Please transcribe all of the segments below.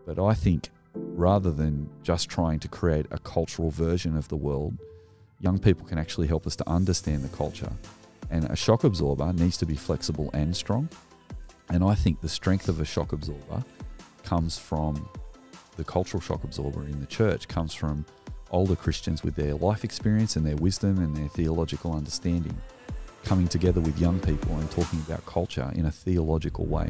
But I think rather than just trying to create a cultural version of the world, young people can actually help us to understand the culture. And a shock absorber needs to be flexible and strong. And I think the strength of a shock absorber comes from the cultural shock absorber in the church, comes from older Christians with their life experience and their wisdom and their theological understanding, coming together with young people and talking about culture in a theological way.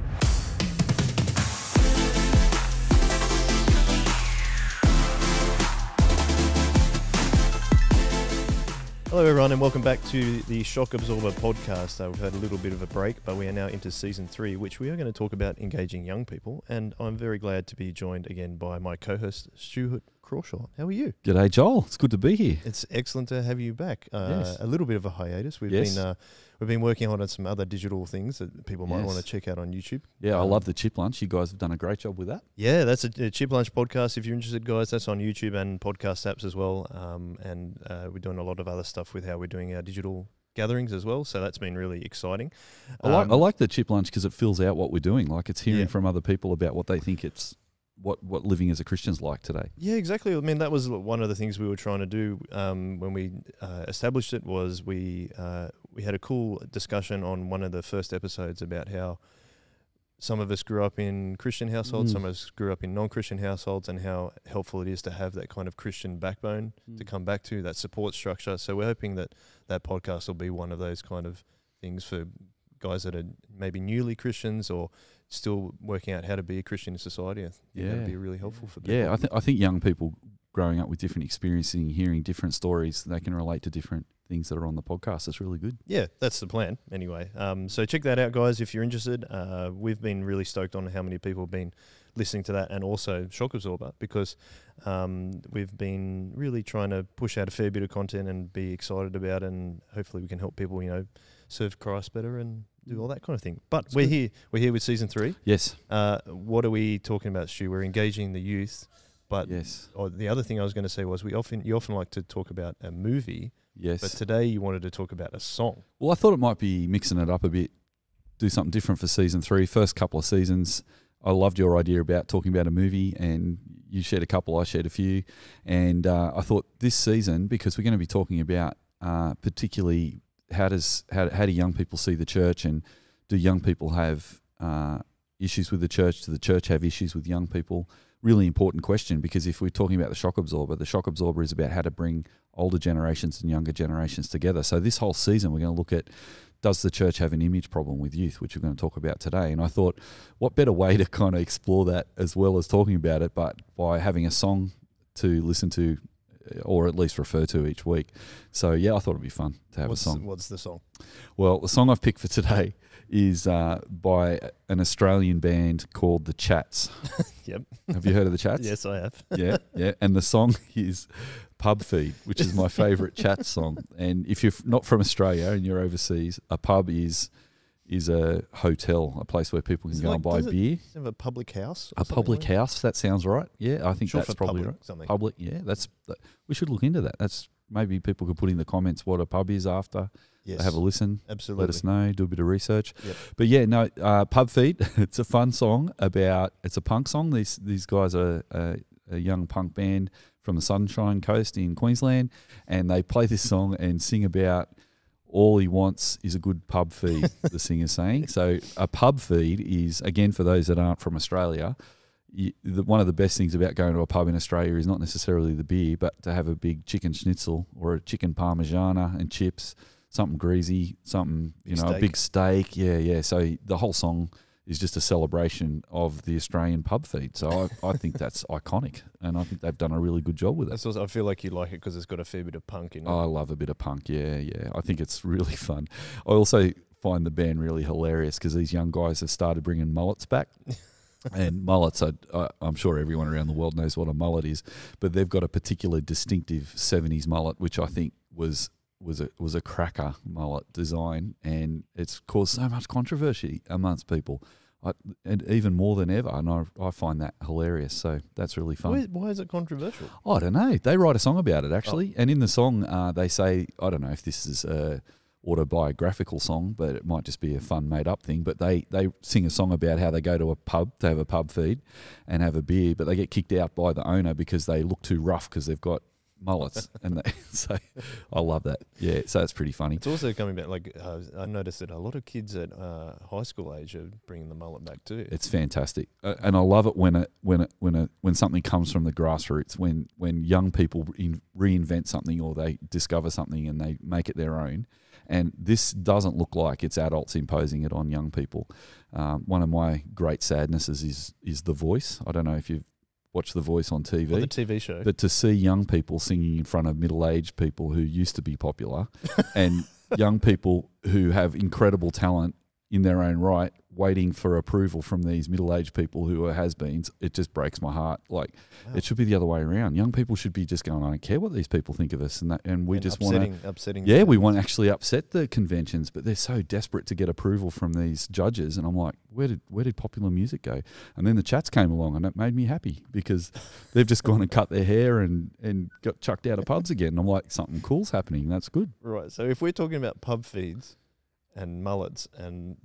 Hello everyone and welcome back to the Shock Absorber podcast. We've had a little bit of a break, but we are now into season 3, which we are going to talk about engaging young people. And I'm very glad to be joined again by my co-host, Stu Crawshaw. How are you? G'day, Joel. It's good to be here. It's excellent to have you back. Yes. A little bit of a hiatus. We've been working on some other digital things that people might want to check out on YouTube. Yeah, I love the Chip Lunch. You guys have done a great job with that. Yeah, that's a Chip Lunch podcast. If you're interested, guys, that's on YouTube and podcast apps as well. We're doing a lot of other stuff with how we're doing our digital gatherings as well. So that's been really exciting. I like the Chip Lunch because it fills out what we're doing. Like it's hearing from other people about what they think it's what living as a Christian's like today. Yeah, exactly. I mean, that was one of the things we were trying to do when we established it. Was we had a cool discussion on one of the first episodes about how some of us grew up in Christian households, some of us grew up in non-Christian households, and how helpful it is to have that kind of Christian backbone to come back to, that support structure. So we're hoping that that podcast will be one of those kind of things for guys that are maybe newly Christians or still working out how to be a Christian in society. I think that'd be really helpful for people. Yeah, I think young people growing up with different experiences, hearing different stories, they can relate to different things that are on the podcast. It's really good. Yeah, that's the plan anyway. So check that out, guys, if you're interested. We've been really stoked on how many people have been listening to that, and also Shock Absorber, because we've been really trying to push out a fair bit of content and be excited about it, and hopefully we can help people, serve Christ better and do all that kind of thing. But we're here with season 3. Yes. What are we talking about, Stu? We're engaging the youth. But the other thing I was going to say was you often like to talk about a movie. Yes. But today you wanted to talk about a song. Well, I thought it might be mixing it up a bit, do something different for season 3. First couple of seasons, I loved your idea about talking about a movie, and you shared a couple, I shared a few. And I thought this season, because we're going to be talking about particularly how do young people see the church, and do young people have issues with the church? Do the church have issues with young people? Really important question, because if we're talking about the shock absorber is about how to bring older generations and younger generations together. So this whole season we're going to look at, does the church have an image problem with youth, which we're going to talk about today. And I thought, what better way to kind of explore that as well as talking about it, but by having a song to listen to, or at least refer to each week. So yeah, I thought it'd be fun to have a song. What's the song? Well, the song I've picked for today is by an Australian band called The Chats. Yep. Have you heard of The Chats? Yes, I have. Yeah. And the song is Pub Feed, which is my favourite Chats song. And if you're not from Australia and you're overseas, a pub is a hotel, a place where people can go and buy beer. Does it have a public house? A public house, that sounds right. Yeah, I think that's probably right. Something. Public, yeah. We should look into that. Maybe people could put in the comments what a pub is after. Yes. Have a listen. Absolutely. Let us know. Do a bit of research. Yep. But yeah, no, Pub Feed. It's a fun song it's a punk song. These guys are a young punk band from the Sunshine Coast in Queensland, and they play this song and sing about all he wants is a good pub feed, the singer's saying. So a pub feed is, again, for those that aren't from Australia, one of the best things about going to a pub in Australia is not necessarily the beer, but to have a big chicken schnitzel or a chicken parmigiana and chips, something greasy, something, a big steak. Yeah. So the whole song is just a celebration of the Australian pub feed. So I think that's iconic, and I think they've done a really good job with it. I feel like you like it because it's got a fair bit of punk in it. I love a bit of punk, yeah. I think it's really fun. I also find the band really hilarious because these young guys have started bringing mullets back. And mullets, I'm sure everyone around the world knows what a mullet is, but they've got a particular distinctive 70s mullet, which I think was a cracker mullet design, and it's caused so much controversy amongst people, and even more than ever, and I find that hilarious. So that's really fun. Why is it controversial? I don't know. They write a song about it, actually, and in the song they say, I don't know if this is autobiographical song, but it might just be a fun made up thing. But they sing a song about how they go to a pub to have a pub feed and have a beer, but they get kicked out by the owner because they look too rough because they've got mullets. And so I love that. Yeah, so it's pretty funny. It's also coming back. Like I noticed that a lot of kids at high school age are bringing the mullet back too. It's fantastic, and I love it when something comes from the grassroots. When young people reinvent something or they discover something and they make it their own. And this doesn't look like it's adults imposing it on young people. One of my great sadnesses is The Voice. I don't know if you've watched The Voice on TV. The TV show. But to see young people singing in front of middle-aged people who used to be popular and young people who have incredible talent in their own right, waiting for approval from these middle-aged people who are has-beens, it just breaks my heart. Like, It should be the other way around. Young people should be just going, I don't care what these people think of us, and we just want to upsetting. Yeah, we want to actually upset the conventions, but they're so desperate to get approval from these judges, and I'm like, where did popular music go? And then the chats came along, and it made me happy because they've just gone and cut their hair and got chucked out of pubs again. And I'm like, something cool's happening. That's good. Right. So if we're talking about pub feeds and mullets and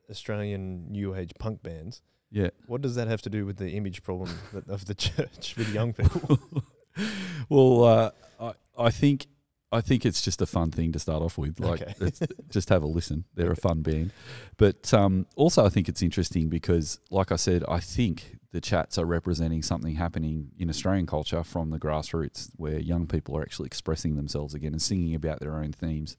Australian new age punk bands, yeah, what does that have to do with the image problem of the church with young people? Well, I think it's just a fun thing to start off with. Like, just have a listen. They're a fun band, but also I think it's interesting because, like I said, I think the chats are representing something happening in Australian culture from the grassroots, where young people are actually expressing themselves again and singing about their own themes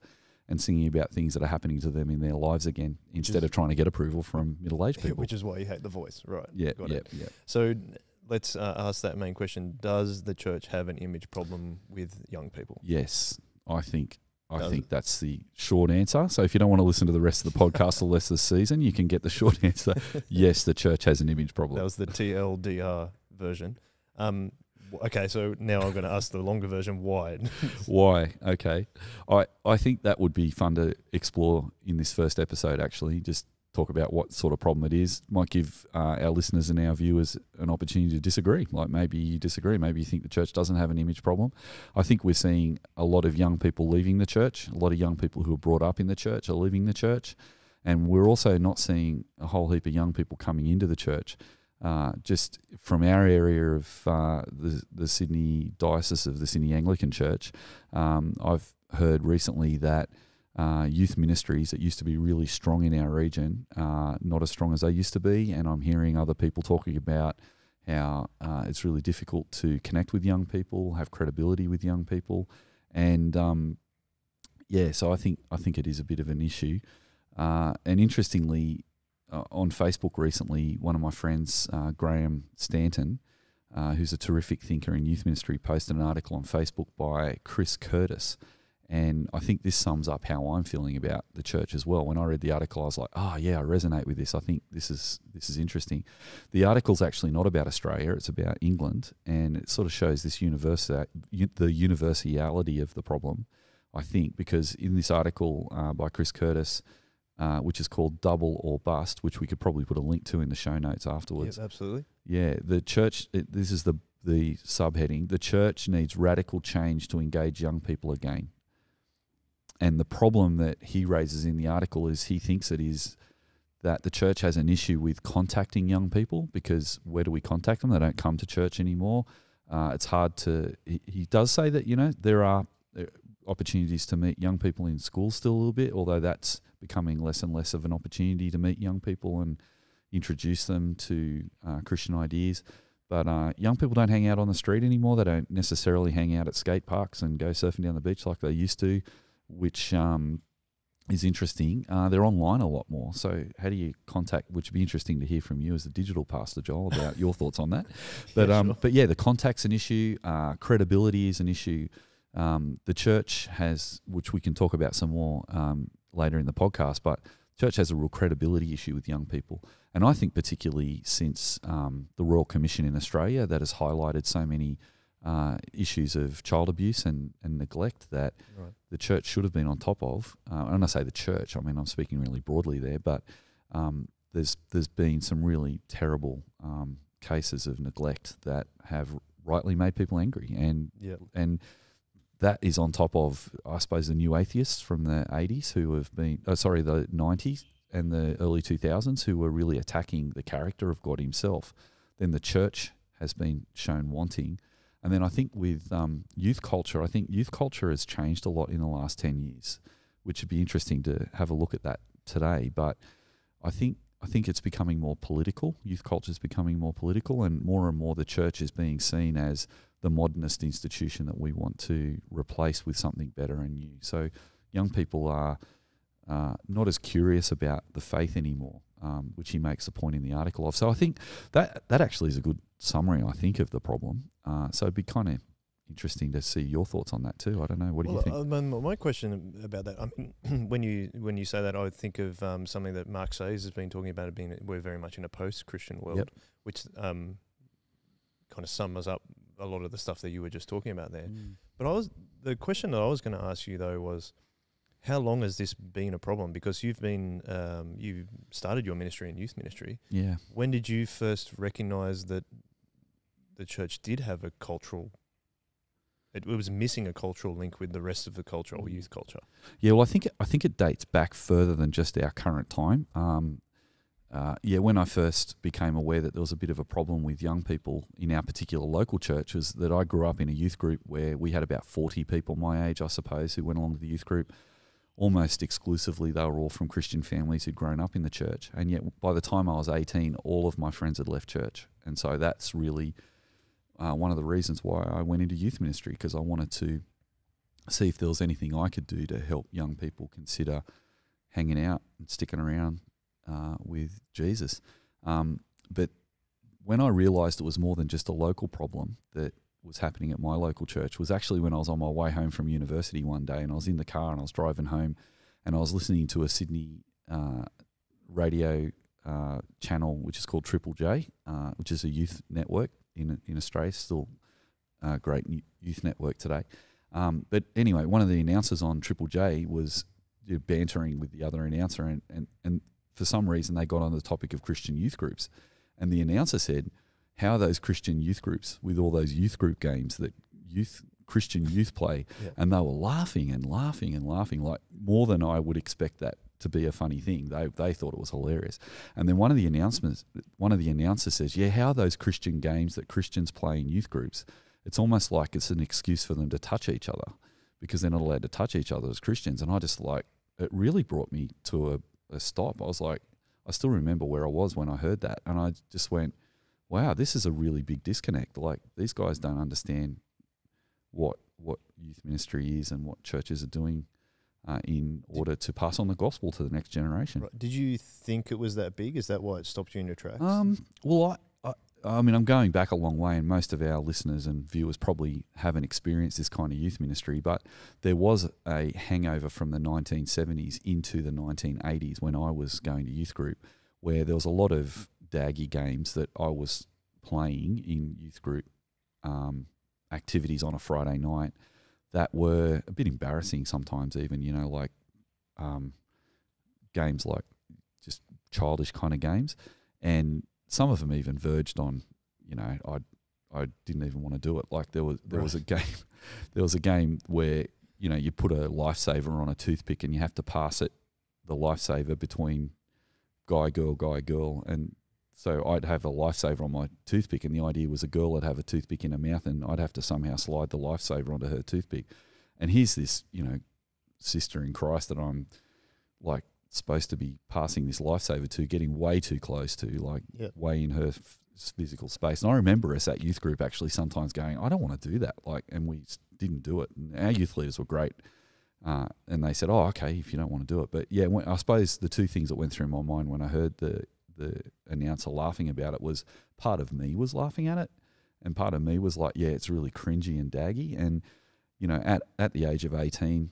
and singing about things that are happening to them in their lives again, instead of trying to get approval from middle-aged people. Which is why you hate The Voice, right? Yeah, yeah. So let's ask that main question. Does the church have an image problem with young people? Yes, I think that's the short answer. So if you don't want to listen to the rest of the podcast or the rest of the season, you can get the short answer. Yes, the church has an image problem. That was the TLDR version. Okay, so now I'm going to ask the longer version. Why? Why? Okay. I think that would be fun to explore in this first episode, actually. Just talk about what sort of problem it is. Might give our listeners and our viewers an opportunity to disagree. Like, maybe you disagree. Maybe you think the church doesn't have an image problem. I think we're seeing a lot of young people leaving the church. A lot of young people who are brought up in the church are leaving the church. And we're also not seeing a whole heap of young people coming into the church. Just from our area of the Sydney Diocese of the Sydney Anglican Church, I've heard recently that youth ministries that used to be really strong in our region not as strong as they used to be, and I'm hearing other people talking about how it's really difficult to connect with young people, have credibility with young people, and so I think it is a bit of an issue. And interestingly, on Facebook recently, one of my friends, Graham Stanton, who's a terrific thinker in youth ministry, posted an article on Facebook by Chris Curtis. And I think this sums up how I'm feeling about the church as well. When I read the article, I was like, oh yeah, I resonate with this. I think this is interesting. The article's actually not about Australia, it's about England, and it sort of shows this the universality of the problem, I think, because in this article by Chris Curtis, which is called Double or Bust, which we could probably put a link to in the show notes afterwards. Yes, absolutely. Yeah, the church, this is the subheading, the church needs radical change to engage young people again. And the problem that he raises in the article is he thinks it is that the church has an issue with contacting young people, because where do we contact them? They don't come to church anymore. It's hard to, he does say that, there are opportunities to meet young people in school still a little bit, although that's becoming less and less of an opportunity to meet young people and introduce them to Christian ideas. But young people don't hang out on the street anymore. They don't necessarily hang out at skate parks and go surfing down the beach like they used to, which is interesting. They're online a lot more. So how do you contact, which would be interesting to hear from you as the digital pastor, Joel, about your thoughts on that. But But yeah, the contact's an issue. Credibility is an issue. The church has, which we can talk about some more later in the podcast, but church has a real credibility issue with young people. And I think particularly since the Royal Commission in Australia that has highlighted so many issues of child abuse and neglect that the church should have been on top of. And when I say the church, I mean I'm speaking really broadly there, but there's been some really terrible cases of neglect that have rightly made people angry. And that is on top of, I suppose, the new atheists from the 80s who have been, the 90s and the early 2000s who were really attacking the character of God himself. Then the church has been shown wanting. And then I think with youth culture, I think youth culture has changed a lot in the last 10 years, which would be interesting to have a look at that today. But I think it's becoming more political. Youth culture is becoming more political, and more the church is being seen as the modernist institution that we want to replace with something better and new. So young people are not as curious about the faith anymore, which he makes a point in the article of. So I think that actually is a good summary, I think, of the problem. So it'd be kind of interesting to see your thoughts on that too. I don't know. What do you think? My question about that, I mean, when you say that, I would think of something that Mark Sayers has been talking about. We're very much in a post-Christian world, which kind of sums up a lot of the stuff that you were just talking about there. But the question that I was going to ask you though was, how long has this been a problem? Because you've been you started your ministry in youth ministry. Yeah. When did you first recognise that the church did have a cultural? It was missing a cultural link with the rest of the culture or youth culture. Yeah, well, I think it dates back further than just our current time. When I first became aware that there was a bit of a problem with young people in our particular local church, was that I grew up in a youth group where we had about 40 people my age, I suppose, who went along to the youth group. Almost exclusively, they were all from Christian families who'd grown up in the church. And yet, by the time I was 18, all of my friends had left church. And so that's really one of the reasons why I went into youth ministry, because I wanted to see if there was anything I could do to help young people consider hanging out and sticking around with Jesus. But when I realised it was more than just a local problem that was happening at my local church, was actually when I was on my way home from university one day, and I was in the car and I was driving home, and I was listening to a Sydney radio channel which is called Triple J, which is a youth network in Australia, still a great youth network today. But anyway, one of the announcers on Triple J was bantering with the other announcer, and for some reason they got on the topic of Christian youth groups, and the announcer said, how are those Christian youth groups with all those youth group games that Christian youth play? Yeah. And they were laughing and laughing and laughing, like more than I would expect that to be a funny thing. They thought it was hilarious. And then one of the announcers says, yeah, how are those Christian games that Christians play in youth groups? It's almost like it's an excuse for them to touch each other, because they're not allowed to touch each other as Christians. And I just it really brought me to a stop. I was like, I still remember where I was when I heard that. And I just went, wow, this is a really big disconnect. Like, these guys don't understand what youth ministry is and what churches are doing in order to pass on the gospel to the next generation. Right. Did you think it was that big? Is that why it stopped you in your tracks? Well, I mean, I'm going back a long way, and most of our listeners and viewers probably haven't experienced this kind of youth ministry, but there was a hangover from the 1970s into the 1980s when I was going to youth group, where there was a lot of daggy games that I was playing in youth group activities on a Friday night that were a bit embarrassing sometimes, even, like games like just childish kind of games, and some of them even verged on, I didn't even want to do it. Like there was a game where you put a lifesaver on a toothpick and you have to pass the lifesaver between guy girl, and so I'd have a lifesaver on my toothpick, and the idea was a girl would have a toothpick in her mouth, and I'd have to somehow slide the lifesaver onto her toothpick. And here's this, sister in Christ that I'm like supposed to be passing this lifesaver to, getting way too close to, way in her physical space. And I remember us at youth group actually sometimes going, I don't want to do that, and we didn't do it. And our youth leaders were great. And they said, oh, okay, if you don't want to do it. But yeah, I suppose the two things that went through my mind when I heard the announcer laughing about it was, part of me was laughing at it, and part of me was like, yeah, it's really cringy and daggy. And, at the age of 18,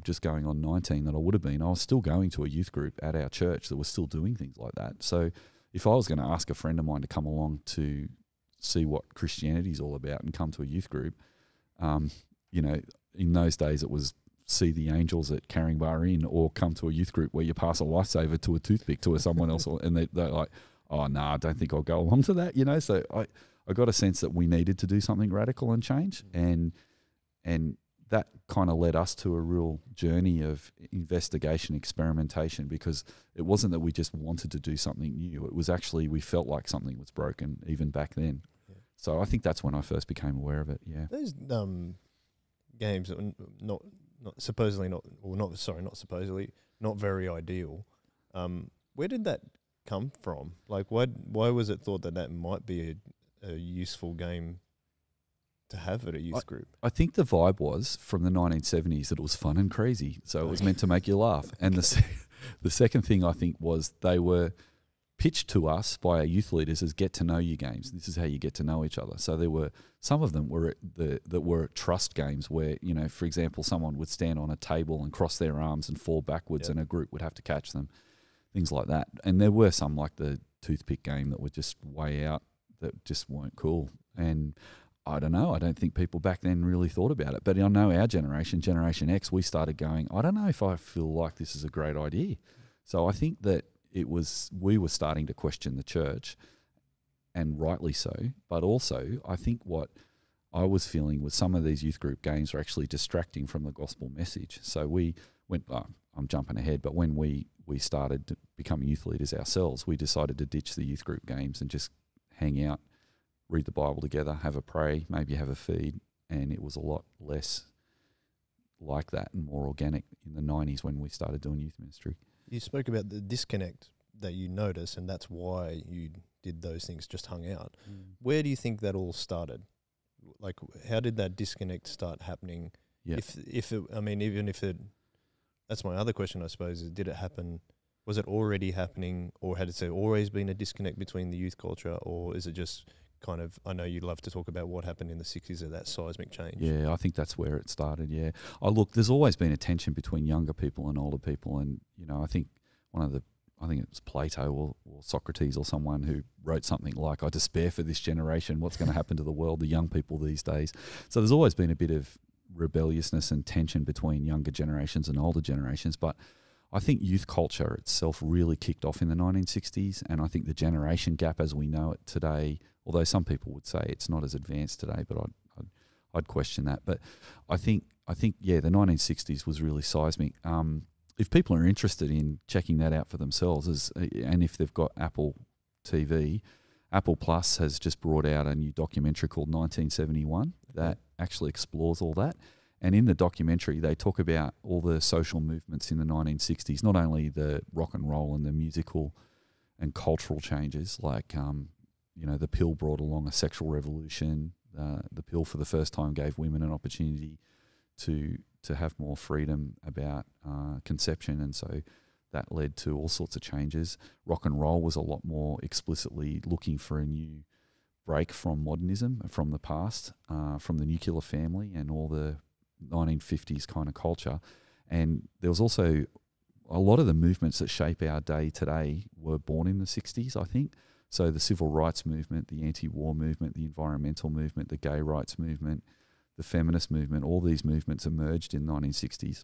just going on 19 that I would have been, I was still going to a youth group at our church that was still doing things like that. So if I was going to ask a friend of mine to come along to see what Christianity is all about and come to a youth group, in those days it was see the Angels at Carringbar Inn, or come to a youth group where you pass a lifesaver to a toothpick to someone else, and they're like, oh, no, I don't think I'll go along to that, So I got a sense that we needed to do something radical and change, and that kind of led us to a real journey of investigation, experimentation, because it wasn't that we just wanted to do something new. It was actually we felt like something was broken even back then. Yeah. So I think that's when I first became aware of it. Yeah, those games that were not supposedly not very ideal. Where did that come from? Like, why was it thought that might be a useful game to have at a youth group? I think the vibe was from the 1970s that it was fun and crazy, so it was meant to make you laugh. And the second thing I think was they were pitched to us by our youth leaders as get to know you games. This is how you get to know each other. So there were some of them that were trust games where, you know, for example, someone would stand on a table and cross their arms and fall backwards, and a group would have to catch them, things like that. And there were some like the toothpick game that were just way out, that just weren't cool. And I don't know, I don't think people back then really thought about it. But I know our generation, Generation X, we started going, I don't know if I feel like this is a great idea. So I think that we were starting to question the church, and rightly so. But also, I think what I was feeling was some of these youth group games were actually distracting from the gospel message. So we went, I'm jumping ahead, but when we started becoming youth leaders ourselves, we decided to ditch the youth group games and just hang out, read the Bible together, have a pray, maybe have a feed, and it was a lot less like that and more organic in the 90s when we started doing youth ministry. You spoke about the disconnect that you noticed, and that's why you did those things, just hung out. Where do you think that all started? Like, how did that disconnect start happening? Yeah. That's my other question, I suppose, is did it happen, was it already happening, or had it always been a disconnect between the youth culture, or is it just kind of, I know you love to talk about what happened in the 60s of that seismic change. Yeah, I think that's where it started, yeah. Look, there's always been a tension between younger people and older people, and, you know, I think it was Plato or Socrates or someone who wrote something like, I despair for this generation, what's going to happen to the world, the young people these days. So there's always been a bit of rebelliousness and tension between younger generations and older generations, but I think youth culture itself really kicked off in the 1960s, and I think the generation gap as we know it today, although some people would say it's not as advanced today, but I'd question that. But I think yeah, the 1960s was really seismic. If people are interested in checking that out for themselves, and if they've got Apple TV, Apple Plus has just brought out a new documentary called 1971 that actually explores all that. And in the documentary, they talk about all the social movements in the 1960s, not only the rock and roll and the musical and cultural changes, like, you know, the pill brought along a sexual revolution. The pill for the first time gave women an opportunity to have more freedom about conception, and so that led to all sorts of changes. Rock and roll was a lot more explicitly looking for a new break from modernism, from the past, from the nuclear family and all the 1950s kind of culture. And there was also a lot of the movements that shape our day today were born in the 60s, I think. So the civil rights movement, the anti-war movement, the environmental movement, the gay rights movement, the feminist movement, all these movements emerged in the 1960s.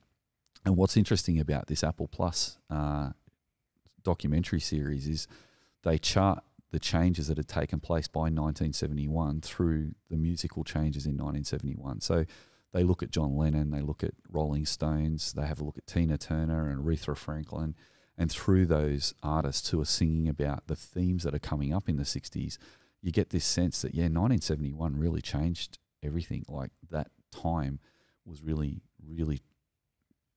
And what's interesting about this Apple Plus documentary series is they chart the changes that had taken place by 1971 through the musical changes in 1971. So they look at John Lennon, they look at Rolling Stones, they have a look at Tina Turner and Aretha Franklin, and through those artists who are singing about the themes that are coming up in the 60s, you get this sense that, yeah, 1971 really changed everything. Like, that time was really, really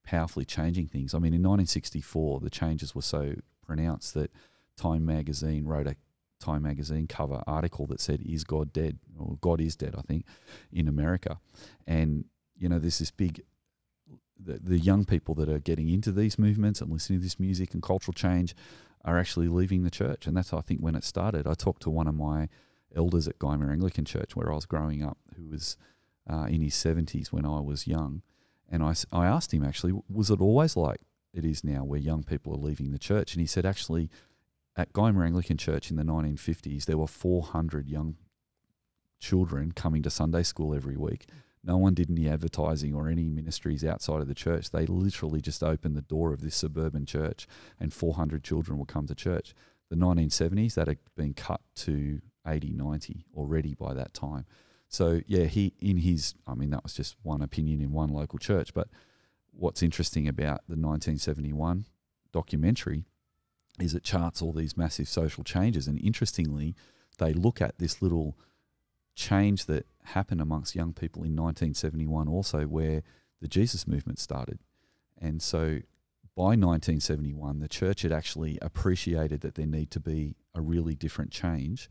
powerfully changing things. I mean, in 1964, the changes were so pronounced that Time magazine wrote a Time magazine cover article that said, "Is God dead?" or "God is dead," I think, in America. And, you know, there's this big, the young people that are getting into these movements and listening to this music and cultural change are actually leaving the church. And that's, I think, when it started. I talked to one of my elders at Guymer Anglican Church where I was growing up, who was in his 70s when I was young. And I asked him, actually, was it always like it is now where young people are leaving the church? And he said, actually, at Guymer Anglican Church in the 1950s, there were 400 young children coming to Sunday school every week. No one did any advertising or any ministries outside of the church. They literally just opened the door of this suburban church and 400 children would come to church. The 1970s, that had been cut to 80, 90 already by that time. So yeah, that was just one opinion in one local church. But what's interesting about the 1971 documentary is it charts all these massive social changes, and interestingly, they look at this little change that happened amongst young people in 1971 also, where the Jesus movement started. And so by 1971, the church had actually appreciated that there need to be a really different change,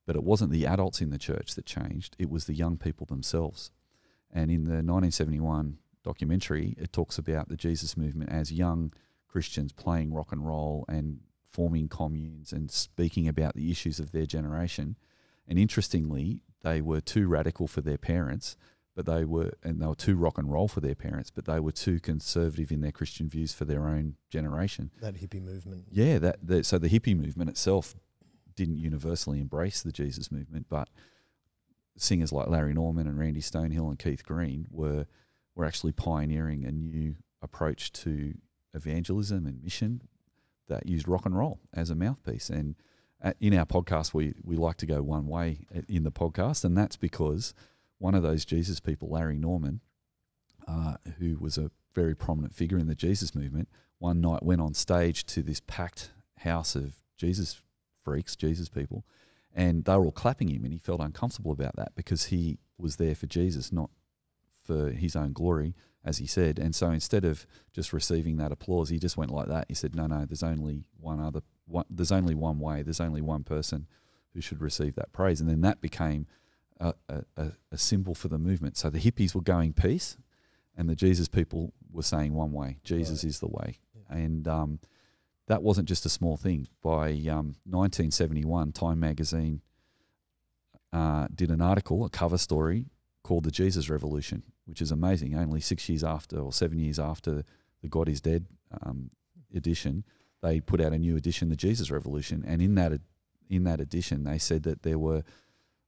but it wasn't the adults in the church that changed, it was the young people themselves. And in the 1971 documentary, it talks about the Jesus movement as young Christians playing rock and roll and forming communes and speaking about the issues of their generation. And interestingly, they were too radical for their parents, but they were too rock and roll for their parents, but they were too conservative in their Christian views for their own generation. That hippie movement. Yeah, so the hippie movement itself didn't universally embrace the Jesus movement, but singers like Larry Norman and Randy Stonehill and Keith Green were actually pioneering a new approach to evangelism and mission that used rock and roll as a mouthpiece. And in our podcast, we like to go one way in the podcast, and that's because one of those Jesus people, Larry Norman, who was a very prominent figure in the Jesus movement, one night went on stage to this packed house of Jesus freaks, Jesus people, and they were all clapping him, and he felt uncomfortable about that because he was there for Jesus, not for his own glory, as he said. And so instead of just receiving that applause, he just went like that. He said, no, there's only there's only one way, there's only one person who should receive that praise. And then that became a symbol for the movement. So the hippies were going peace, and the Jesus people were saying one way, Jesus is the way. Yeah. And that wasn't just a small thing. By 1971, Time magazine did an article, a cover story, called The Jesus Revolution, which is amazing. Only 6 years after, or 7 years after the God is Dead edition, they put out a new edition, The Jesus Revolution. And in that edition, they said that there were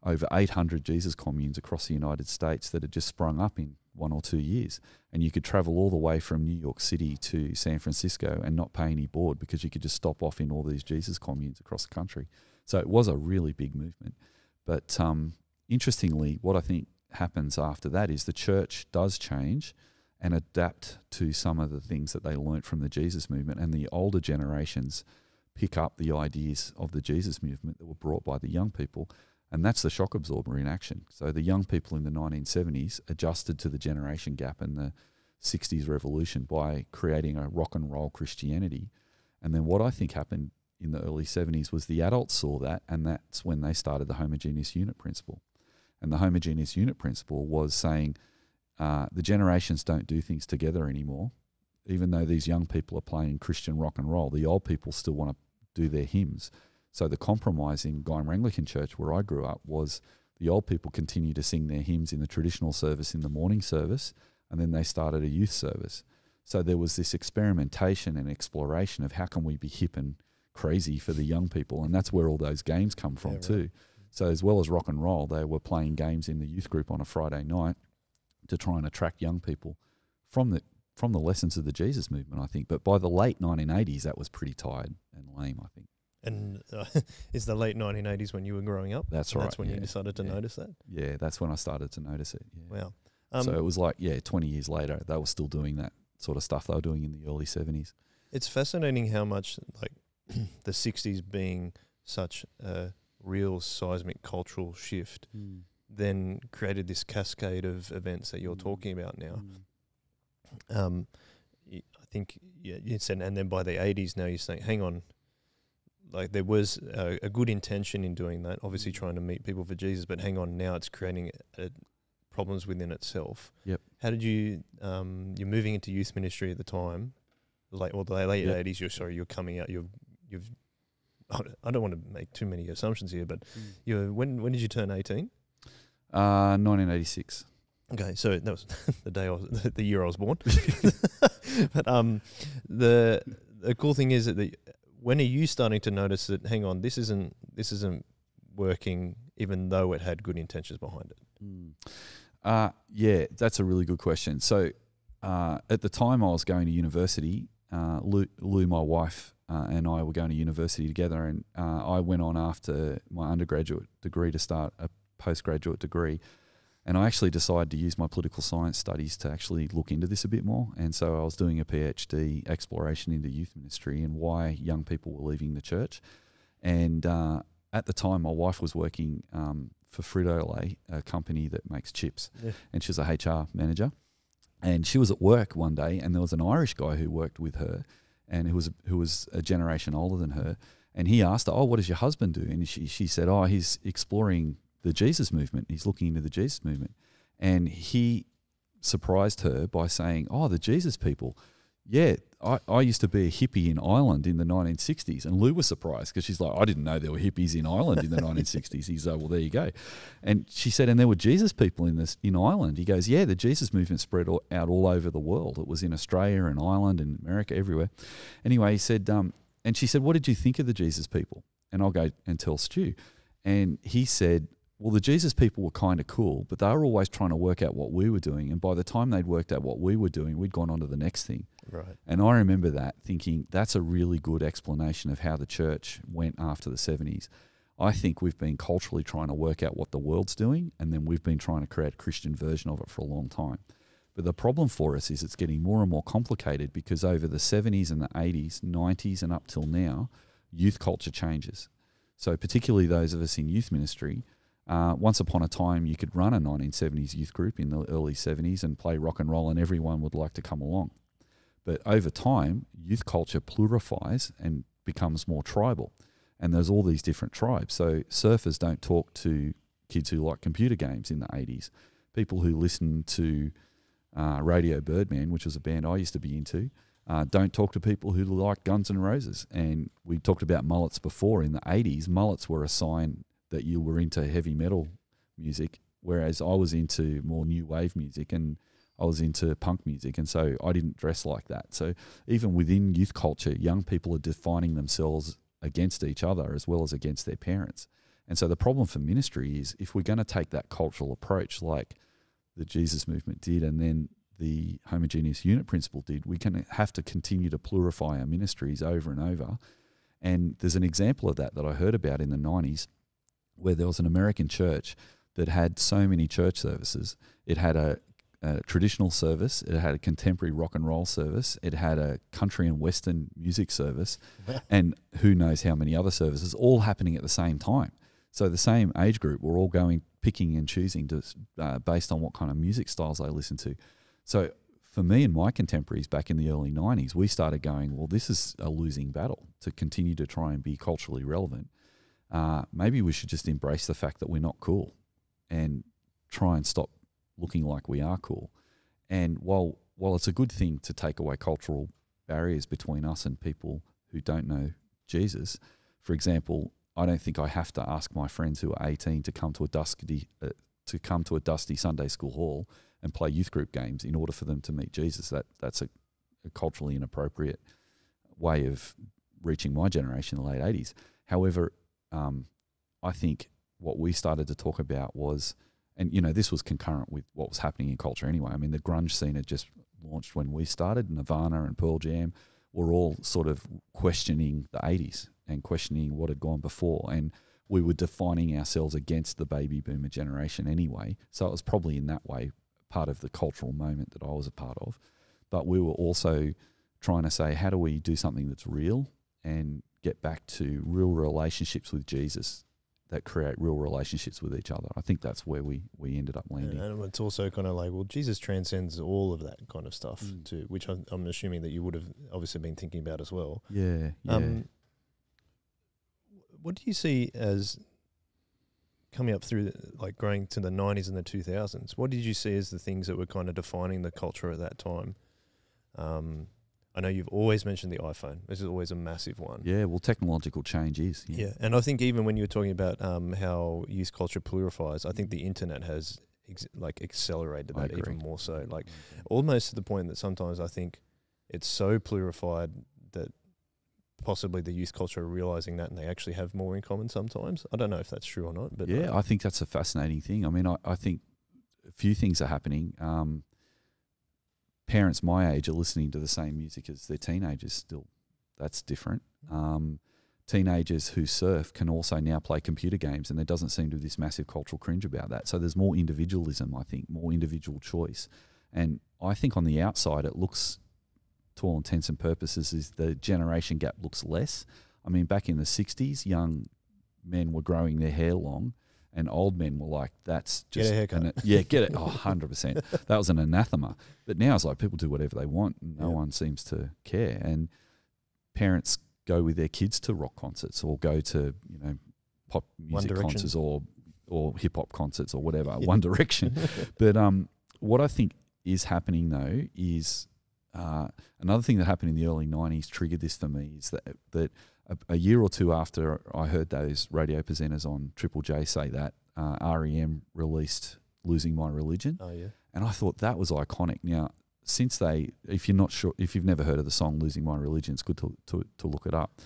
over 800 Jesus communes across the United States that had just sprung up in 1 or 2 years. And you could travel all the way from New York City to San Francisco and not pay any board because you could just stop off in all these Jesus communes across the country. So it was a really big movement. But interestingly, what I think happens after that is the church does change and adapt to some of the things that they learnt from the Jesus movement, and the older generations pick up the ideas of the Jesus movement that were brought by the young people. And that's the shock absorber in action. So the young people in the 1970s adjusted to the generation gap and the 60s revolution by creating a rock and roll Christianity. And then what I think happened in the early 70s was the adults saw that, and that's when they started the homogeneous unit principle. And the homogeneous unit principle was saying the generations don't do things together anymore. Even though these young people are playing Christian rock and roll, the old people still want to do their hymns. So the compromise in Guyam Anglican Church, where I grew up, was the old people continue to sing their hymns in the traditional service in the morning service, and then they started a youth service. So there was this experimentation and exploration of how can we be hip and crazy for the young people, and that's where all those games come from too. So as well as rock and roll, they were playing games in the youth group on a Friday night to try and attract young people from the lessons of the Jesus movement, I think. But by the late 1980s, that was pretty tired and lame, I think. And it's the late 1980s when you were growing up? That's right. That's when you decided to notice that? Yeah, that's when I started to notice it. Yeah. Wow. So it was like, 20 years later, they were still doing that sort of stuff they were doing in the early 70s. It's fascinating how much, like, the 60s being such a real seismic cultural shift then created this cascade of events that you're talking about now. I think you said, and then by the 80s now you're saying, hang on, like there was a good intention in doing that, obviously trying to meet people for Jesus, but hang on, now it's creating problems within itself. Yep. How did you, you're moving into youth ministry at the time, the late 80s, you're coming out, you've I don't want to make too many assumptions here, but when did you turn 18? 1986. Okay, so that was the year I was born. But the cool thing is that when are you starting to notice that, hang on, this isn't working, even though it had good intentions behind it? Yeah, that's a really good question. So at the time I was going to university, Lou, my wife, and I were going to university together, and I went on after my undergraduate degree to start postgraduate degree. And I actually decided to use my political science studies to actually look into this a bit more. And so I was doing a PhD exploration into youth ministry and why young people were leaving the church. And at the time, my wife was working for Frito-Lay, a company that makes chips. Yeah. And she was a HR manager. And she was at work one day, and there was an Irish guy who worked with her, and who was a generation older than her. And he asked her, "Oh, what does your husband do?" And she said, "Oh, he's exploring the Jesus movement. He's looking into the Jesus movement." And he surprised her by saying, "Oh, the Jesus people. Yeah, I used to be a hippie in Ireland in the 1960s." And Lou was surprised because she's like, "I didn't know there were hippies in Ireland in the 1960s. He's like, "Well, there you go." And she said, "And there were Jesus people in Ireland." He goes, "Yeah, the Jesus movement spread out all over the world. It was in Australia and Ireland and America, everywhere." Anyway, he said, and she said, "What did you think of the Jesus people?" And I'll go and tell Stu. And he said, "Well, the Jesus people were kind of cool, but they were always trying to work out what we were doing. And by the time they'd worked out what we were doing, we'd gone on to the next thing." Right. And I remember that thinking, that's a really good explanation of how the church went after the 70s. I think we've been culturally trying to work out what the world's doing, and then we've been trying to create a Christian version of it for a long time. But the problem for us is it's getting more and more complicated because over the 70s and the 80s, 90s and up till now, youth culture changes. So particularly those of us in youth ministry, once upon a time you could run a 1970s youth group in the early 70s and play rock and roll and everyone would like to come along. But over time, youth culture plurifies and becomes more tribal. And there's all these different tribes. So surfers don't talk to kids who like computer games in the 80s. People who listen to Radio Birdman, which was a band I used to be into, don't talk to people who like Guns N' Roses. And we talked about mullets before. In the 80s, mullets were a sign that you were into heavy metal music, whereas I was into more new wave music and I was into punk music, and so I didn't dress like that. So even within youth culture, young people are defining themselves against each other as well as against their parents. And so the problem for ministry is if we're going to take that cultural approach like the Jesus movement did and then the homogeneous unit principle did, we're going to have to continue to plurify our ministries over and over. And there's an example of that I heard about in the 90s where there was an American church that had so many church services. It had a traditional service, it had a contemporary rock and roll service, it had a country and western music service, and who knows how many other services, all happening at the same time. So the same age group were all going, picking and choosing to, based on what kind of music styles they listen to. So for me and my contemporaries back in the early 90s, we started going, well, this is a losing battle to continue to try and be culturally relevant. Maybe we should just embrace the fact that we're not cool and try and stop looking like we are cool. And while it's a good thing to take away cultural barriers between us and people who don't know Jesus, for example, I don't think I have to ask my friends who are 18 to come to a dusty Sunday school hall and play youth group games in order for them to meet Jesus. That's a culturally inappropriate way of reaching my generation in the late 80s. However, I think what we started to talk about was, and this was concurrent with what was happening in culture anyway. I mean, the grunge scene had just launched when we started. Nirvana and Pearl Jam were all sort of questioning the 80s and questioning what had gone before. And we were defining ourselves against the baby boomer generation anyway. So it was probably in that way part of the cultural moment that I was a part of. But we were also trying to say, how do we do something that's real and get back to real relationships with Jesus that create real relationships with each other? I think that's where we ended up landing. And it's also kind of like, well, Jesus transcends all of that kind of stuff too, which I'm assuming that you would have obviously been thinking about as well. Yeah. What do you see as coming up through, like growing to the 90s and the 2000s? What did you see as the things that were kind of defining the culture at that time? I know you've always mentioned the iPhone. This is always a massive one. Yeah, well, technological change is. Yeah, and I think even when you were talking about how youth culture plurifies, I think the internet has accelerated that even more so. Like almost to the point that sometimes I think it's so plurified that possibly the youth culture are realizing that and they actually have more in common sometimes. I don't know if that's true or not. But yeah, I think that's a fascinating thing. I mean, I think a few things are happening. Parents my age are listening to the same music as their teenagers still. That's different. teenagers who surf can also now play computer games, and there doesn't seem to be this massive cultural cringe about that. So there's more individualism, I think, more individual choice. And I think on the outside it looks, to all intents and purposes, is the generation gap looks less. I mean, back in the 60s, young men were growing their hair long, and old men were like, that's just... Get a haircut. Get it. Oh, 100%. That was an anathema. But now it's like people do whatever they want, and no one seems to care. And parents go with their kids to rock concerts, or go to, you know, pop music concerts, or hip-hop concerts, or whatever, One Direction. But what I think is happening, though, is another thing that happened in the early 90s triggered this for me, is that a year or two after I heard those radio presenters on Triple J say that, REM released Losing My Religion. Oh, yeah. And I thought that was iconic. Now, since if you're not sure, if you've never heard of the song Losing My Religion, it's good to look it up.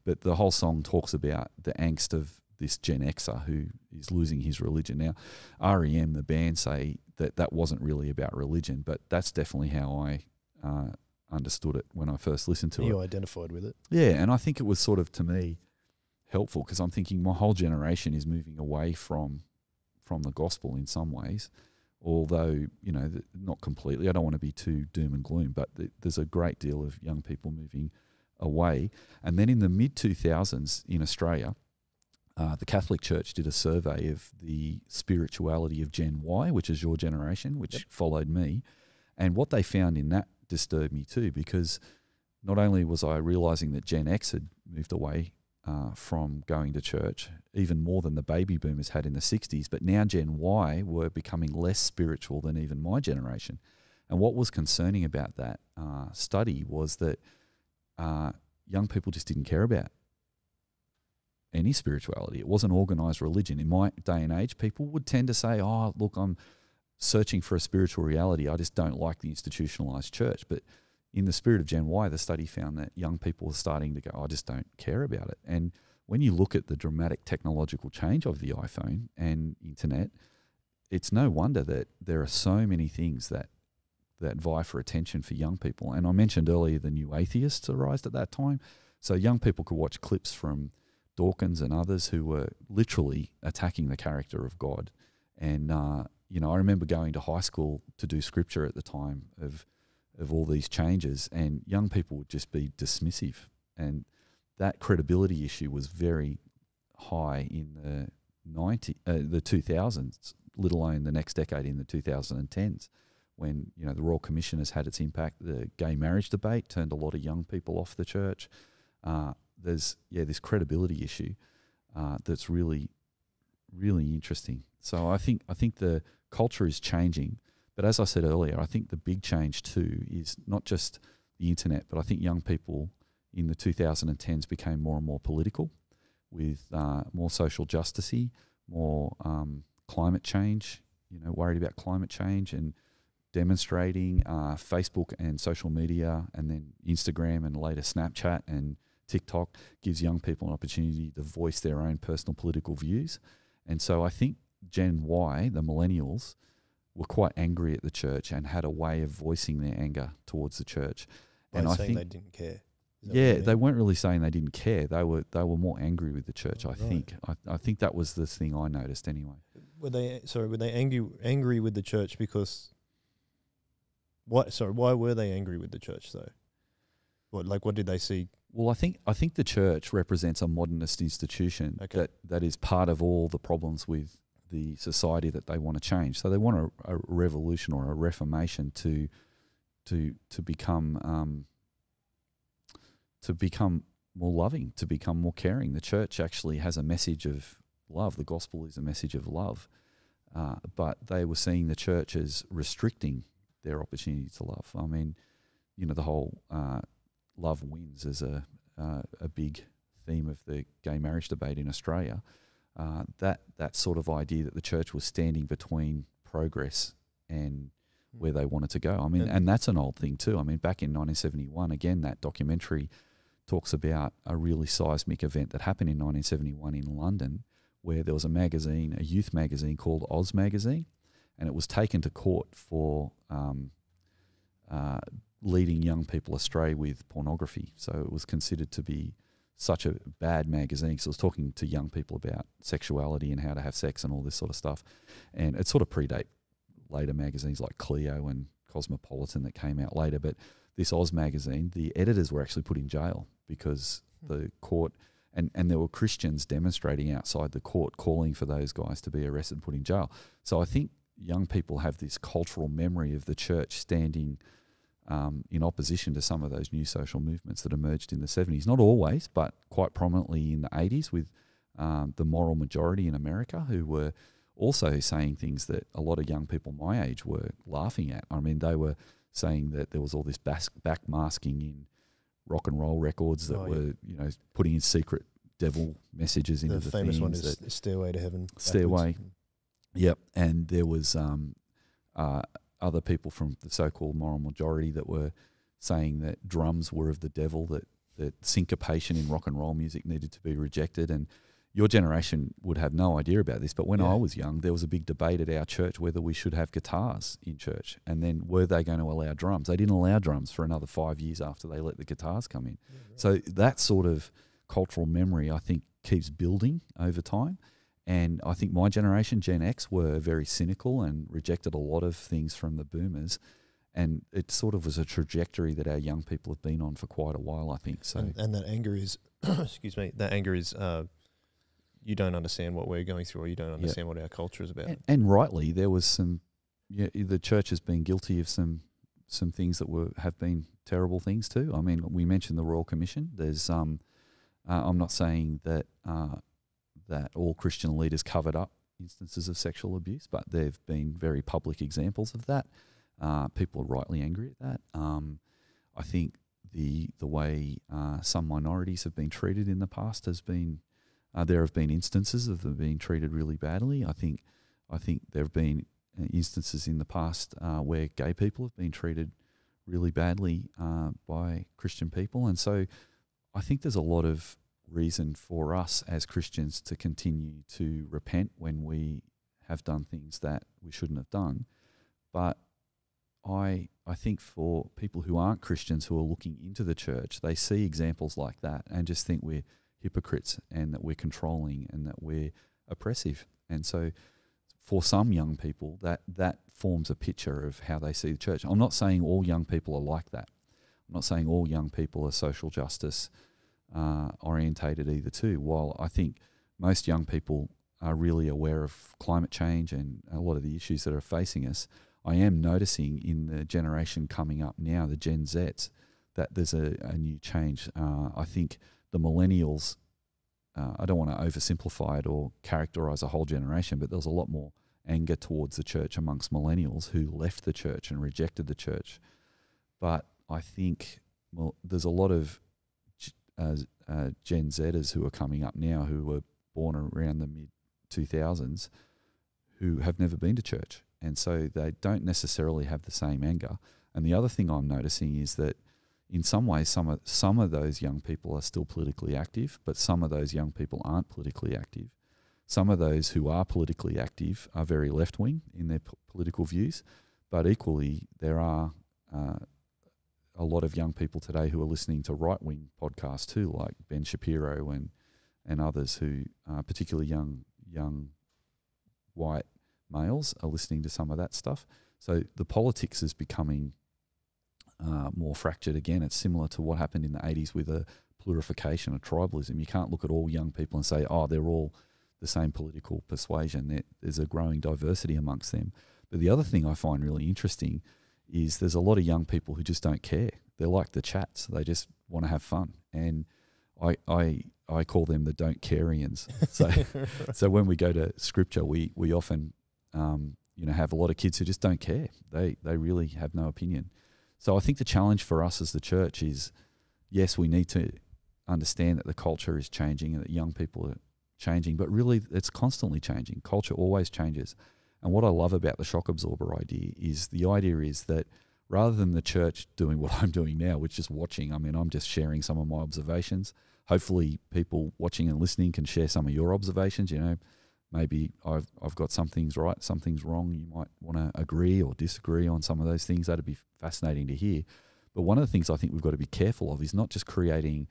But the whole song talks about the angst of this Gen Xer who is losing his religion. Now, REM, the band, say that wasn't really about religion, but that's definitely how I understood it when I first listened to it. You identified with it. Yeah, and I think it was sort of, to me, helpful, because I'm thinking my whole generation is moving away from the gospel in some ways, although, you know, not completely. I don't want to be too doom and gloom, but there's a great deal of young people moving away. And then in the mid-2000s in Australia, the Catholic Church did a survey of the spirituality of Gen Y, which is your generation, which followed me. And what they found in that disturbed me too, because not only was I realising that Gen X had moved away from going to church, even more than the baby boomers had in the 60s, but now Gen Y were becoming less spiritual than even my generation. And what was concerning about that study was that young people just didn't care about any spirituality. It wasn't organised religion. In my day and age, people would tend to say, oh, look, I'm searching for a spiritual reality. I just don't like the institutionalised church. But in the spirit of Gen Y, the study found that young people were starting to go, I just don't care about it. And when you look at the dramatic technological change of the iPhone and internet, it's no wonder that there are so many things that vie for attention for young people. And I mentioned earlier the new atheists arose at that time. So young people could watch clips from Dawkins and others who were literally attacking the character of God. And, you know, I remember going to high school to do scripture at the time of all these changes, and young people would just be dismissive. And that credibility issue was very high in the 2000s, let alone the next decade in the 2010s, when, you know, the Royal Commission has had its impact. The gay marriage debate turned a lot of young people off the church. There's this credibility issue that's really, really interesting. So I think the culture is changing, but as I said earlier, I think the big change too is not just the internet, but I think young people in the 2010s became more and more political, with more social justicey, more climate change, you know, worried about climate change and demonstrating. Facebook and social media, and then Instagram and later Snapchat and TikTok gives young people an opportunity to voice their own personal political views. And so I think Gen Y, the millennials, were quite angry at the church and had a way of voicing their anger towards the church. And I think they didn't care. They weren't really saying they didn't care. They were more angry with the church. I think that was the thing I noticed anyway. Were they angry with the church because? Why were they angry with the church though? What did they see? Well, I think the church represents a modernist institution that is part of all the problems with the society that they want to change. So they want a revolution or a reformation to become more loving, to become more caring. The church actually has a message of love. The gospel is a message of love, but they were seeing the church as restricting their opportunity to love. I mean, you know, the whole love wins as a big theme of the gay marriage debate in Australia. That sort of idea that the church was standing between progress and where they wanted to go. I mean, and that's an old thing too. I mean, back in 1971, again, that documentary talks about a really seismic event that happened in 1971 in London, where there was a youth magazine called Oz Magazine, and it was taken to court for leading young people astray with pornography. So it was considered to be such a bad magazine, because it was talking to young people about sexuality and how to have sex and all this sort of stuff. And it sort of predate later magazines like Clio and Cosmopolitan that came out later. But this Oz magazine, the editors were actually put in jail because the court, and there were Christians demonstrating outside the court calling for those guys to be arrested and put in jail. So I think young people have this cultural memory of the church standing in opposition to some of those new social movements that emerged in the 70s. Not always, but quite prominently in the 80s with the moral majority in America, who were also saying things that a lot of young people my age were laughing at. I mean, they were saying that there was all this backmasking in rock and roll records that were, you know, putting in secret devil messages into the famous things. one is Stairway to Heaven. Stairway. Yep. And there was other people from the so-called moral majority that were saying that drums were of the devil, that syncopation in rock and roll music needed to be rejected. And your generation would have no idea about this, but when I was young, there was a big debate at our church whether we should have guitars in church, and then were they going to allow drums? They didn't allow drums for another 5 years after they let the guitars come in. Yeah, right. So that sort of cultural memory, I think, keeps building over time. And I think my generation, Gen X, were very cynical and rejected a lot of things from the boomers. And it sort of was a trajectory that our young people have been on for quite a while, I think. So, and that anger is, excuse me, that anger is, you don't understand what we're going through, or you don't understand what our culture is about. And rightly, there was some, the church has been guilty of some things that have been terrible things too. I mean, we mentioned the Royal Commission. There's, I'm not saying that that all Christian leaders covered up instances of sexual abuse, but there have been very public examples of that. People are rightly angry at that. I think the way some minorities have been treated in the past has been, there have been instances of them being treated really badly. I think there have been instances in the past where gay people have been treated really badly by Christian people. And so I think there's a lot of reason for us as Christians to continue to repent when we have done things that we shouldn't have done. But I think for people who aren't Christians who are looking into the church, they see examples like that and just think we're hypocrites and that we're controlling and that we're oppressive. And so for some young people, that forms a picture of how they see the church. I'm not saying all young people are like that. I'm not saying all young people are social justice orientated either too. While I think most young people are really aware of climate change and a lot of the issues that are facing us, I am noticing in the generation coming up now, the Gen Zs, that there's a new change. I think the millennials, I don't want to oversimplify it or characterize a whole generation, but there's a lot more anger towards the church amongst millennials who left the church and rejected the church. But I think there's a lot of Gen Zers who are coming up now who were born around the mid-2000s who have never been to church. And so they don't necessarily have the same anger. And the other thing I'm noticing is that in some ways, some of those young people are still politically active, but some of those young people aren't politically active. Some of those who are politically active are very left-wing in their political views, but equally there are a lot of young people today who are listening to right-wing podcasts too, like Ben Shapiro and others who, particularly young white males, are listening to some of that stuff. So the politics is becoming more fractured again. It's similar to what happened in the 80s with a plurification of tribalism. You can't look at all young people and say, oh, they're all the same political persuasion. There's a growing diversity amongst them. But the other thing I find really interesting is there's a lot of young people who just don't care. They're like the chats. They just want to have fun. And I call them the don't careians. So when we go to scripture, we often have a lot of kids who just don't care. They really have no opinion. So I think the challenge for us as the church is, yes, we need to understand that the culture is changing and that young people are changing, but really it's constantly changing. Culture always changes. And what I love about the shock absorber idea is that rather than the church doing what I'm doing now, which is watching, I mean, I'm just sharing some of my observations. Hopefully people watching and listening can share some of your observations. Maybe I've got some things right, some things wrong. You might want to agree or disagree on some of those things. That'd be fascinating to hear. But one of the things I think we've got to be careful of is not just creating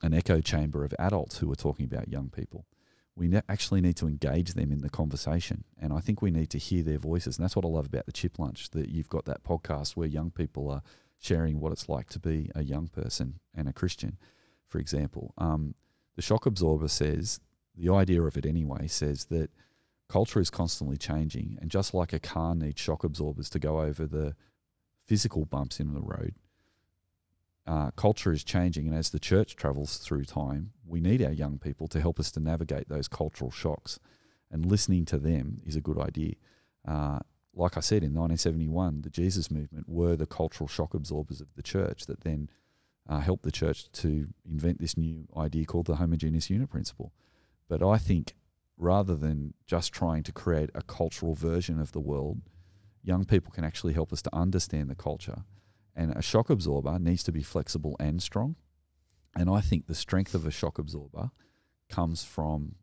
an echo chamber of adults who are talking about young people. We actually need to engage them in the conversation, and I think we need to hear their voices. And that's what I love about the Chip Lunch, that you've got that podcast where young people are sharing what it's like to be a young person and a Christian, for example. The shock absorber says, the idea of it anyway, says that culture is constantly changing, and just like a car needs shock absorbers to go over the physical bumps in the road, culture is changing, and as the church travels through time, we need our young people to help us to navigate those cultural shocks, and listening to them is a good idea. Like I said, in 1971, the Jesus movement were the cultural shock absorbers of the church that then helped the church to invent this new idea called the homogeneous unit principle. But I think rather than just trying to create a cultural version of the world, young people can actually help us to understand the culture. And a shock absorber needs to be flexible and strong. And I think the strength of a shock absorber comes from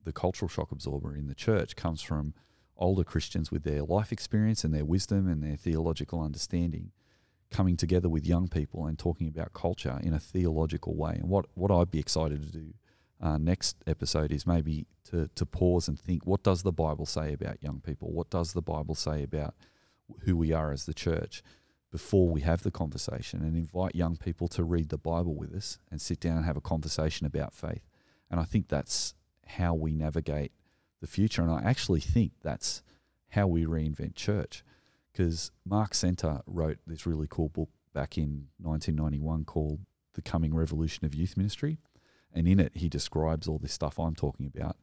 the cultural shock absorber in the church, comes from older Christians with their life experience and their wisdom and their theological understanding coming together with young people and talking about culture in a theological way. And what I'd be excited to do next episode is maybe to pause and think, what does the Bible say about young people? What does the Bible say about who we are as the church before we have the conversation, and invite young people to read the Bible with us and sit down and have a conversation about faith. And I think that's how we navigate the future. And I actually think that's how we reinvent church, because Mark Senter wrote this really cool book back in 1991 called The Coming Revolution of Youth Ministry. And in it, he describes all this stuff I'm talking about.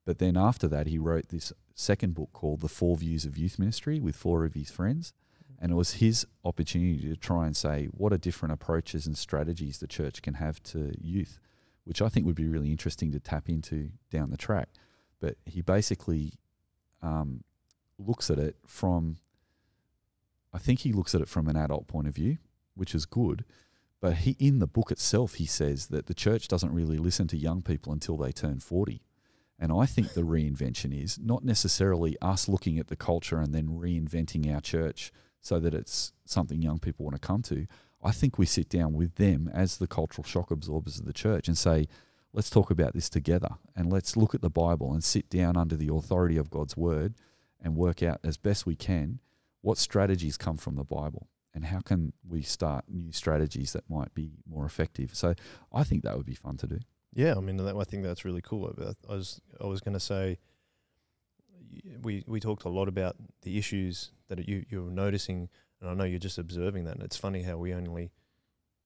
But then after that, he wrote this second book called The 4 Views of Youth Ministry with 4 of his friends. And it was his opportunity to try and say, what are different approaches and strategies the church can have to youth, which I think would be really interesting to tap into down the track. But he basically looks at it from an adult point of view, which is good. But in the book itself, he says that the church doesn't really listen to young people until they turn 40. And I think the reinvention is not necessarily us looking at the culture and then reinventing our church so that it's something young people want to come to. I think we sit down with them as the cultural shock absorbers of the church and say, let's talk about this together, and let's look at the Bible and sit down under the authority of God's word and work out as best we can what strategies come from the Bible and how can we start new strategies that might be more effective. So I think that would be fun to do. Yeah, I mean, I think that's really cool. I was going to say, we talked a lot about the issues that you're noticing, and I know you're just observing that. And it's funny how we only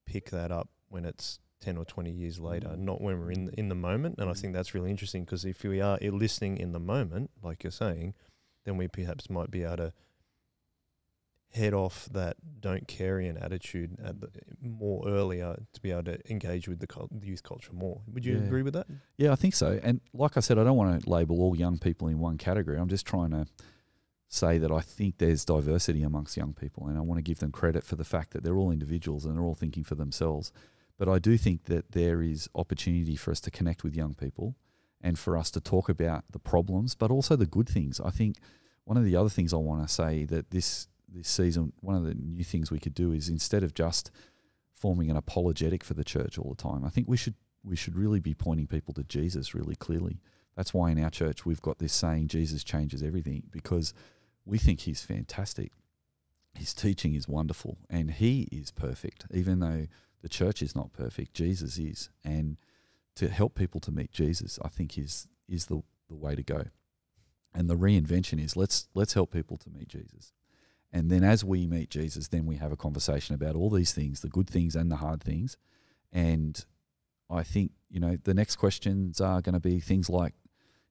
pick that up when it's 10 or 20 years later, not when we're in the moment. And I think that's really interesting, because if we are listening in the moment, like you're saying, then we perhaps might be able to head off that don't carry an attitude more earlier to be able to engage with the youth culture more. Would you agree with that? Yeah, I think so. And like I said, I don't want to label all young people in one category. I'm just trying to say that I think there's diversity amongst young people, and I want to give them credit for the fact that they're all individuals and they're all thinking for themselves. But I do think that there is opportunity for us to connect with young people and for us to talk about the problems, but also the good things. I think one of the other things I want to say that this season, one of the new things we could do is, instead of just forming an apologetic for the church all the time, I think we should really be pointing people to Jesus really clearly. That's why in our church we've got this saying, Jesus changes everything, because we think he's fantastic. His teaching is wonderful, and he is perfect. Even though the church is not perfect, Jesus is. And to help people to meet Jesus, I think is the way to go. And the reinvention is let's help people to meet Jesus. And then as we meet Jesus, then we have a conversation about all these things, the good things and the hard things. And I think, the next questions are going to be things like,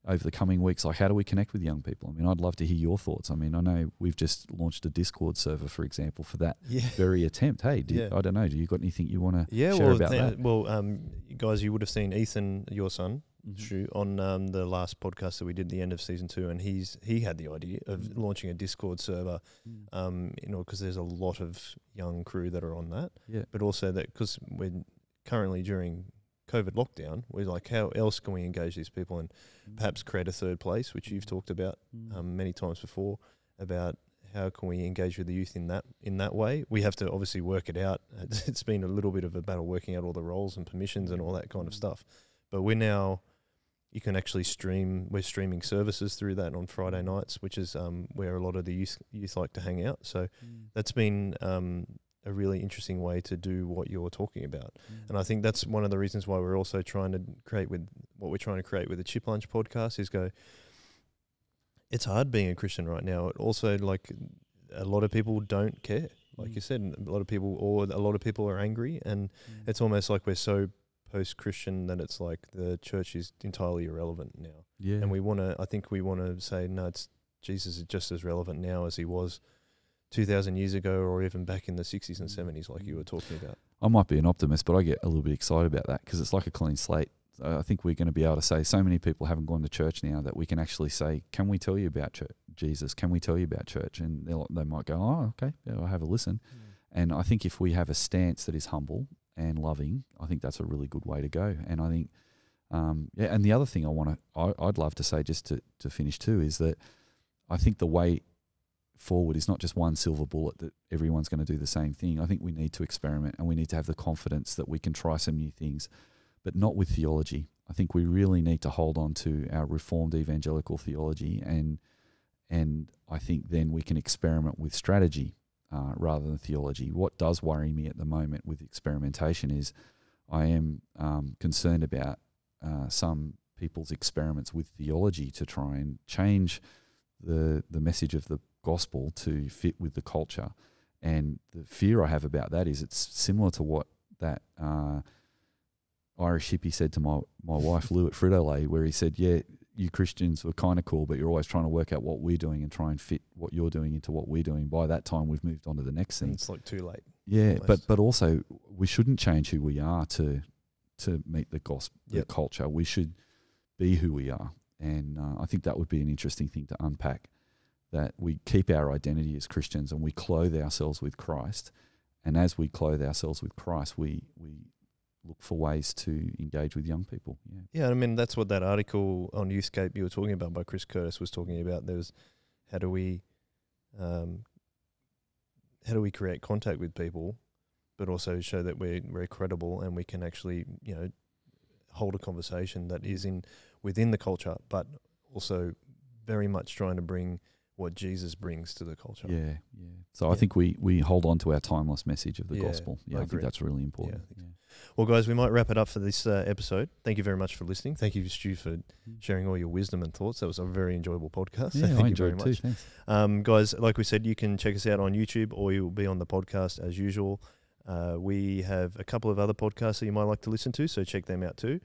over the coming weeks, like, how do we connect with young people? I mean, I'd love to hear your thoughts. I mean, I know we've just launched a Discord server, for example, for that very attempt. Hey, I don't know, do you got anything you want to share about that? Well, guys, you would have seen Ethan, your son, Stu, on the last podcast that we did at the end of season 2, and he had the idea of launching a Discord server, because there's a lot of young crew that are on that, but also that because we're currently during COVID lockdown, we're like, how else can we engage these people and perhaps create a third place, which you've talked about many times before, about how can we engage with the youth in that way? We have to obviously work it out. It's been a little bit of a battle working out all the roles and permissions and all that kind of stuff. But you can actually stream. We're streaming services through that on Friday nights, which is where a lot of the youth like to hang out. So that's been a really interesting way to do what you're talking about. And I think that's one of the reasons why we're also trying to create with what we're trying to create with the Chip Lunch podcast is it's hard being a Christian right now. It also, like, a lot of people don't care. Like you said, a lot of people are angry, and it's almost like we're so post-Christian that it's like the church is entirely irrelevant now. Yeah. And I think we want to say, no, Jesus is just as relevant now as he was 2,000 years ago, or even back in the 60s and 70s, like you were talking about. I might be an optimist, but I get a little bit excited about that because it's like a clean slate. I think we're going to be able to say so many people haven't gone to church now that we can actually say, can we tell you about Jesus? Can we tell you about church? And they might go, oh, okay, yeah, I'll have a listen. And I think if we have a stance that is humble and loving, I think that's a really good way to go. And I think, and the other thing I'd love to say just to finish too is that I think the way forward is not just one silver bullet that everyone's going to do the same thing. I think we need to experiment, and we need to have the confidence that we can try some new things, but not with theology. I think we really need to hold on to our reformed evangelical theology, and I think then we can experiment with strategy rather than theology. What does worry me at the moment with experimentation is I am concerned about some people's experiments with theology to try and change the message of the gospel to fit with the culture. And the fear I have about that is it's similar to what that Irish hippie said to my wife Lou at Frito-Lay, where he said, yeah, you Christians were kind of cool, but you're always trying to work out what we're doing and try and fit what you're doing into what we're doing. By that time, we've moved on to the next thing. It's like too late. Yeah, but also we shouldn't change who we are to meet the gospel, the culture. We should be who we are. And I think that would be an interesting thing to unpack, that we keep our identity as Christians and we clothe ourselves with Christ. And as we clothe ourselves with Christ, we look for ways to engage with young people. Yeah, I mean, that's what that article on Youthscape you were talking about by Chris Curtis was talking about. There was how do we create contact with people, but also show that we're credible and we can actually, hold a conversation that is within the culture, but also very much trying to bring what Jesus brings to the culture. Yeah. So I think we hold on to our timeless message of the gospel. Yeah, I think that's really important. Yeah. Well, guys, we might wrap it up for this episode. Thank you very much for listening. Thank you, Stu, for sharing all your wisdom and thoughts. That was a very enjoyable podcast. Yeah, so thank I you very enjoyed it much. too. Thanks. Guys, like we said, you can check us out on YouTube or you'll be on the podcast as usual. We have a couple of other podcasts that you might like to listen to, so check them out too.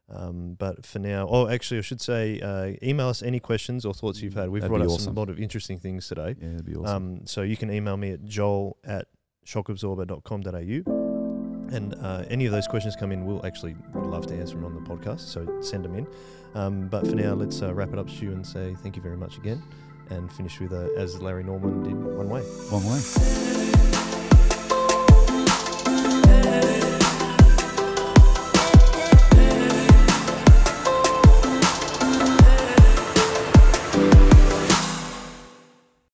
But for now, I should say, email us any questions or thoughts you've had. We've brought up a lot of interesting things today. Yeah, that'd be awesome. So you can email me at joel@shockabsorber.com.au. And any of those questions come in, we'll actually would love to answer them on the podcast, so send them in. But for now, let's wrap it up, Stu, and say thank you very much again, and finish with, as Larry Norman did, one way. One way.